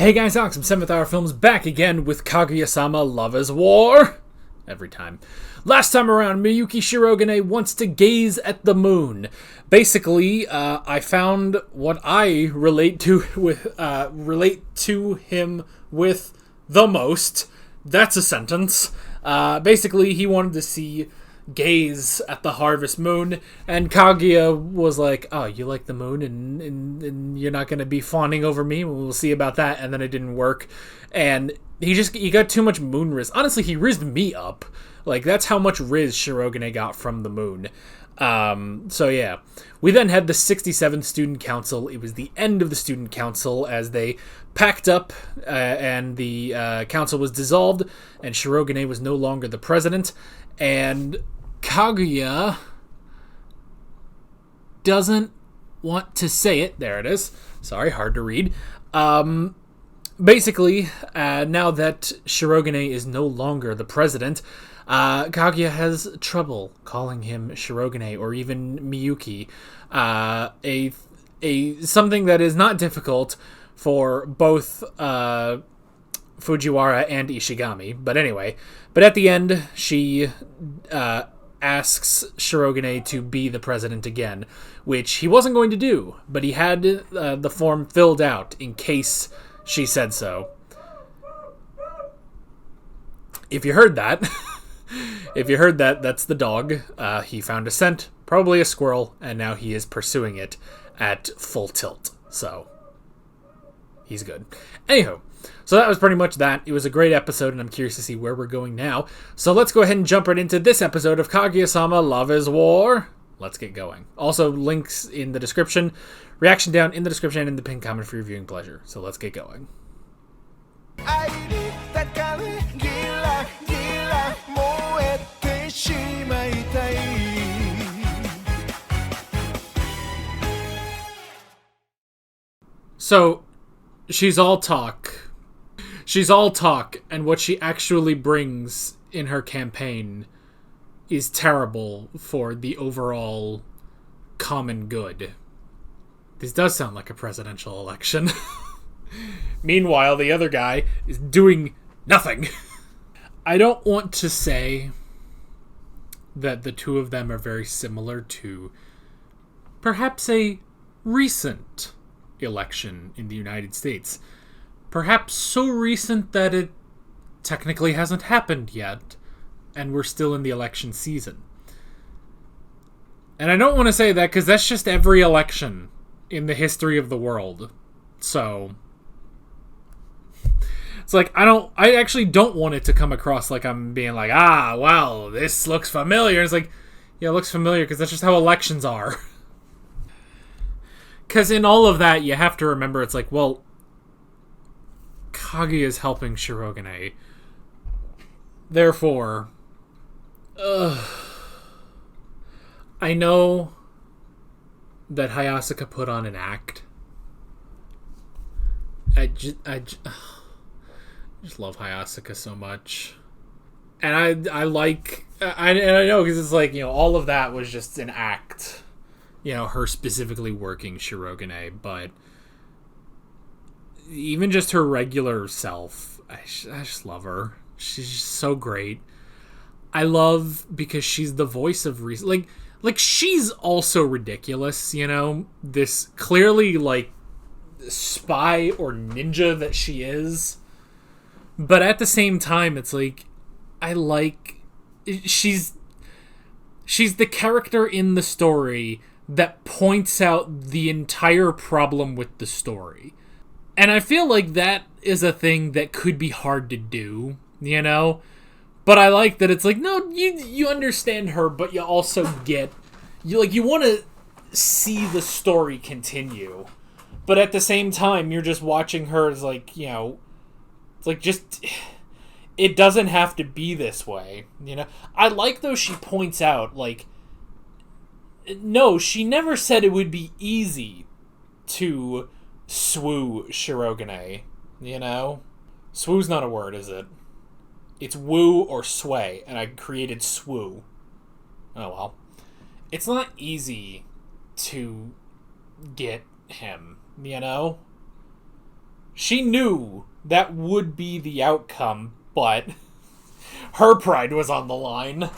Hey guys, Alex from 7th Hour Films back again with Kaguya-Sama Love is War. Every time. Last time around, Miyuki Shirogane wants to gaze at the moon. Basically, I found what I relate to him with the most. That's a sentence. Basically, he wanted to gaze at the harvest moon, and Kaguya was like, oh, you like the moon and you're not going to be fawning over me? We'll see about that. And then it didn't work, and he got too much moon riz. Honestly, he rizzed me up. Like, that's how much riz Shirogane got from the moon. So yeah, we then had the 67th Student Council. It was the end of the Student Council as they packed up, and the council was dissolved, and Shirogane was no longer the president, and Kaguya doesn't want to say it. There it is. Sorry, hard to read. Basically, now that Shirogane is no longer the president, Kaguya has trouble calling him Shirogane or even Miyuki. Something that is not difficult for both Fujiwara and Ishigami. But anyway, at the end, she asks Shirogane to be the president again, which he wasn't going to do, but he had the form filled out in case she said so. If you heard that, that's the dog. He found a scent, probably a squirrel, and now he is pursuing it at full tilt. So, he's good. Anywho, so that was pretty much that. It was a great episode, and I'm curious to see where we're going now. So let's go ahead and jump right into this episode of Kaguya-Sama Love is War. Let's get going. Also, links in the description. Reaction down in the description and in the pinned comment for your viewing pleasure. So let's get going. So, she's all talk. She's all talk, and what she actually brings in her campaign is terrible for the overall common good. This does sound like a presidential election. Meanwhile, the other guy is doing nothing. I don't want to say that the two of them are very similar to perhaps a recent election in the United States. Perhaps so recent that it technically hasn't happened yet, and we're still in the election season. And I don't want to say that because that's just every election in the history of the world. So, it's like, I actually don't want it to come across like I'm being like, well, this looks familiar. It's like, yeah, it looks familiar because that's just how elections are. Because in all of that, you have to remember, it's like, well, Kaguya is helping Shirogane. Therefore, I know that Hayasaka put on an act. I just love Hayasaka so much. And I know because it's like, all of that was just an act. Her specifically working Shirogane, but even just her regular self, I just love her. She's just so great. I love because she's the voice of reason. Like she's also ridiculous, this clearly spy or ninja that she is. But at the same time, it's like, she's the character in the story that points out the entire problem with the story. And I feel like that is a thing that could be hard to do, But I like that it's like, no, you understand her, but you also get... You want to see the story continue. But at the same time, you're just watching her as it's like, just... It doesn't have to be this way, I like, though, she points out, no, she never said it would be easy to swoo Shirogane, Swoo's not a word, is it? It's woo or sway, and I created swoo. Oh, well. It's not easy to get him, She knew that would be the outcome, but her pride was on the line.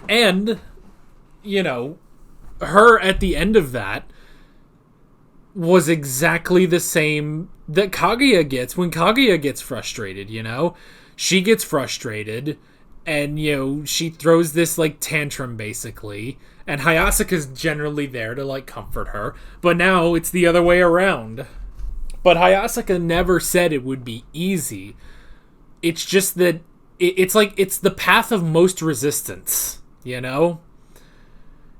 And, you know, her at the end of that was exactly the same that Kaguya gets when Kaguya gets frustrated, you know? She gets frustrated, and, you know, she throws this, like, tantrum, basically, and Hayasaka's generally there to, like, comfort her, but now it's the other way around. But Hayasaka never said it would be easy. It's just that it's like, it's the path of most resistance, you know?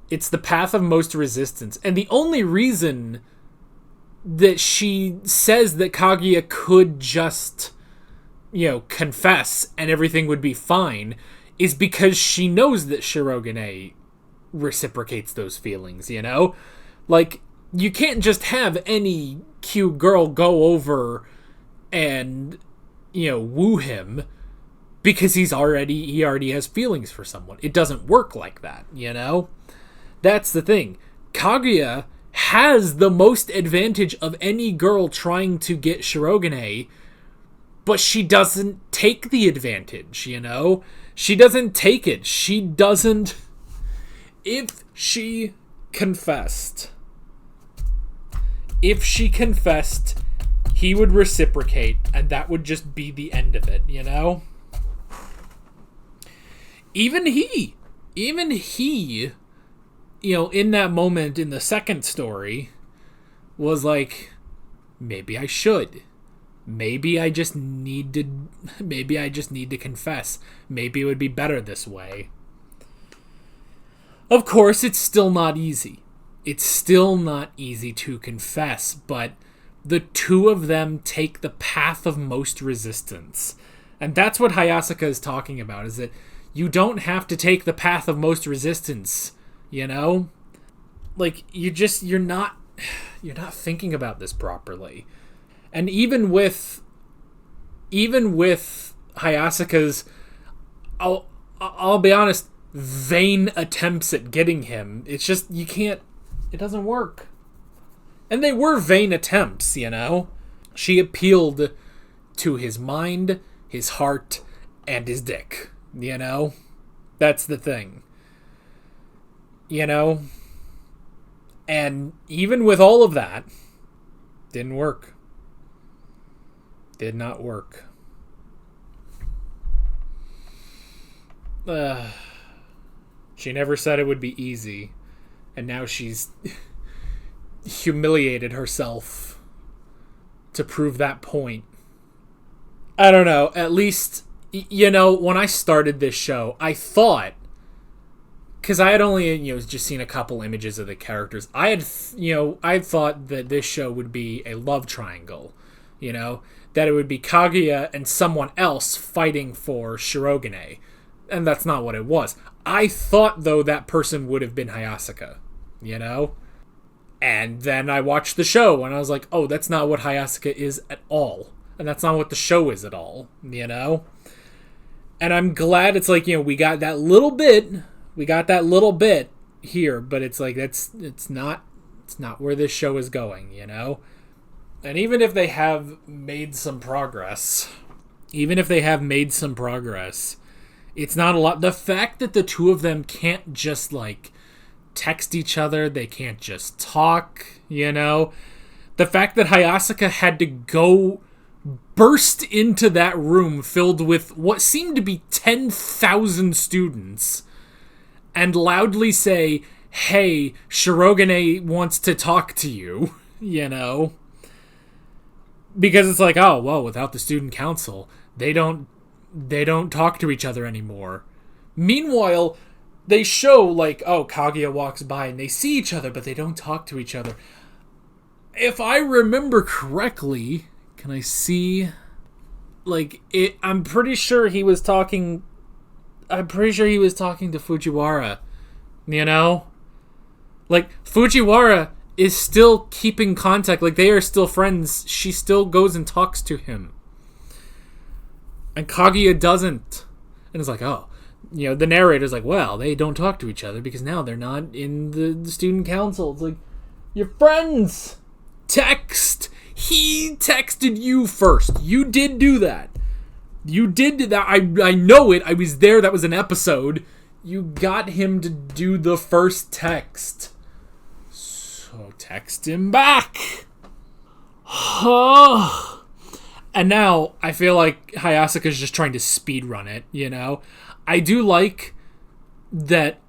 It's the path of most resistance. And the only reason that she says that Kaguya could just, you know, confess and everything would be fine is because she knows that Shirogane reciprocates those feelings, you know? Like, you can't just have any cute girl go over and, you know, woo him because he already has feelings for someone. It doesn't work like that, you know? That's the thing. Kaguya has the most advantage of any girl trying to get Shirogane, but she doesn't take the advantage, you know? She doesn't take it. She doesn't... If she confessed, he would reciprocate, and that would just be the end of it, you know? Even he, you know, in that moment in the second story, was like, maybe I should. Maybe I just need to confess. Maybe it would be better this way. Of course, it's still not easy. It's still not easy to confess, but the two of them take the path of most resistance. And that's what Hayasaka is talking about, is that you don't have to take the path of most resistance, you know? Like, you're not thinking about this properly. And even with Hayasaka's, I'll be honest, vain attempts at getting him, it's just, it doesn't work. And they were vain attempts, you know? She appealed to his mind, his heart, and his dick, you know? That's the thing. You know? And even with all of that, didn't work. Did not work. She never said it would be easy. And now she's humiliated herself to prove that point. I don't know. At least, you know, when I started this show, I thought, because I had only, you know, just seen a couple images of the characters, I thought that this show would be a love triangle, you know, that it would be Kaguya and someone else fighting for Shirogane, and that's not what it was. I thought, though, that person would have been Hayasaka, you know, and then I watched the show, and I was like, oh, that's not what Hayasaka is at all, and that's not what the show is at all, you know, and I'm glad it's like, you know, we got that little bit here, but it's like, it's not where this show is going, you know? And even if they have made some progress, it's not a lot. The fact that the two of them can't just, like, text each other, they can't just talk, you know? The fact that Hayasaka had to go burst into that room filled with what seemed to be 10,000 students and loudly say, hey, Shirogane wants to talk to you, you know? Because it's like, oh, well, without the student council, they don't talk to each other anymore. Meanwhile, they show, like, oh, Kaguya walks by and they see each other, but they don't talk to each other. If I remember correctly, can I see? Like, I'm pretty sure he was talking to Fujiwara, you know? Like, Fujiwara is still keeping contact, like, they are still friends. She still goes and talks to him. And Kaguya doesn't. And it's like, oh, you know, the narrator's like, well, they don't talk to each other because now they're not in the student council. It's like, Your friends! Text! He texted you first. You did do that. You did that. I know it. I was there. That was an episode. You got him to do the first text. So text him back. And now I feel like Hayasaka's just trying to speedrun it, you know? I do like that...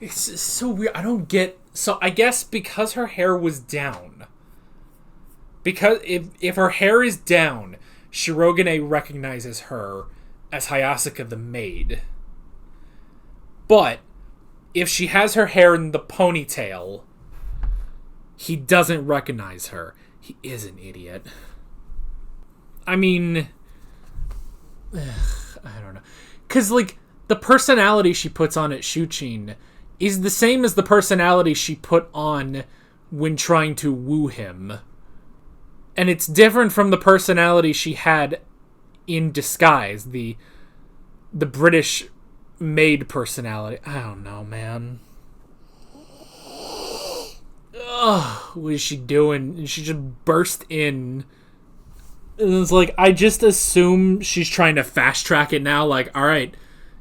It's so weird. I don't get... So I guess because her hair was down... Because if her hair is down, Shirogane recognizes her as Hayasaka the maid. But if she has her hair in the ponytail, he doesn't recognize her. He is an idiot. I mean... I don't know. Because, like, the personality she puts on at Shuchin is the same as the personality she put on when trying to woo him. And it's different from the personality she had in Disguise, the British maid personality. I don't know, man. Ugh, what is she doing? And she just burst in. And it's like, I just assume she's trying to fast track it now. Like, all right,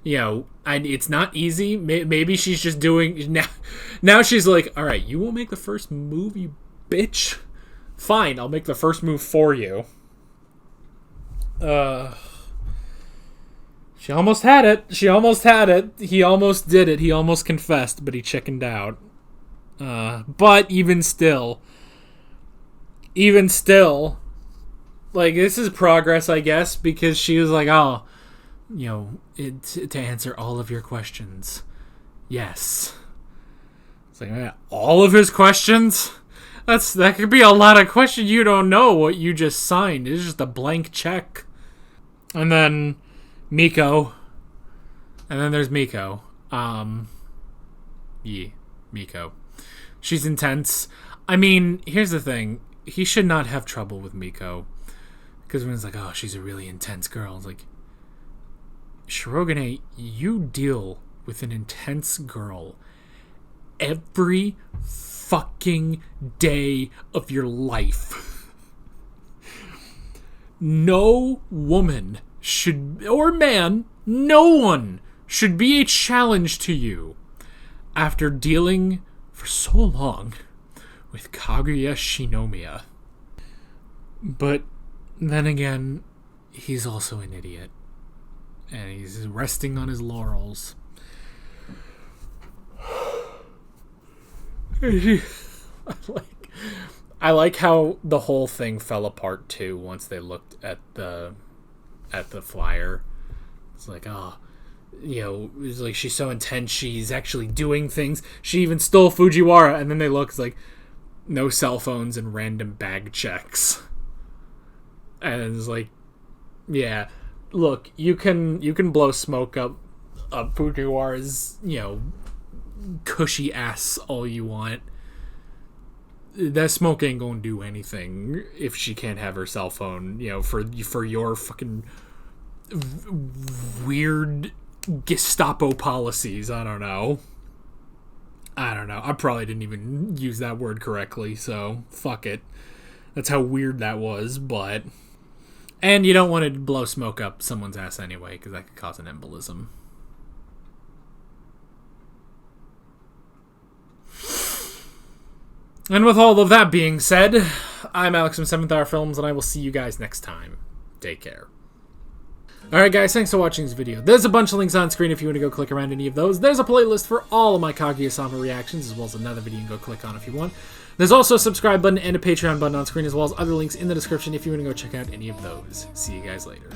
you know, it's not easy. Maybe she's just doing... Now she's like, all right, you won't make the first move, you bitch? Fine, I'll make the first move for you. She almost had it. She almost had it. He almost did it. He almost confessed, but he chickened out. But even still, like, this is progress, I guess, because she was like, oh, you know, to answer all of your questions. Yes. It's like, man, all of his questions? That could be a lot of questions. You don't know what you just signed. It's just a blank check. And then Miko. And then there's Miko. Miko. She's intense. I mean, here's the thing. He should not have trouble with Miko. Because when it's like, oh, she's a really intense girl. It's like, Shirogane, you deal with an intense girl every fucking day of your life. No woman should, or man, no one should be a challenge to you after dealing for so long with Kaguya-Shinomiya. But then again, he's also an idiot. And he's resting on his laurels. I like how the whole thing fell apart too once they looked at the flyer. It's like, oh, you know, it's like she's so intense, she's actually doing things. She even stole Fujiwara, and then they look, it's like no cell phones and random bag checks. And it's like, yeah, look, you can blow smoke up Fujiwara's, you know, cushy ass all you want. That smoke ain't gonna do anything if she can't have her cell phone, you know, for your fucking weird Gestapo policies. I don't know. I probably didn't even use that word correctly, so fuck it. That's how weird that was, but... And you don't want to blow smoke up someone's ass anyway, because that could cause an embolism. And with all of that being said, I'm Alex from 7th Hour Films, and I will see you guys next time. Take care. Alright guys, thanks for watching this video. There's a bunch of links on screen if you want to go click around any of those. There's a playlist for all of my Kaguya-Sama reactions, as well as another video you can go click on if you want. There's also a subscribe button and a Patreon button on screen, as well as other links in the description if you want to go check out any of those. See you guys later.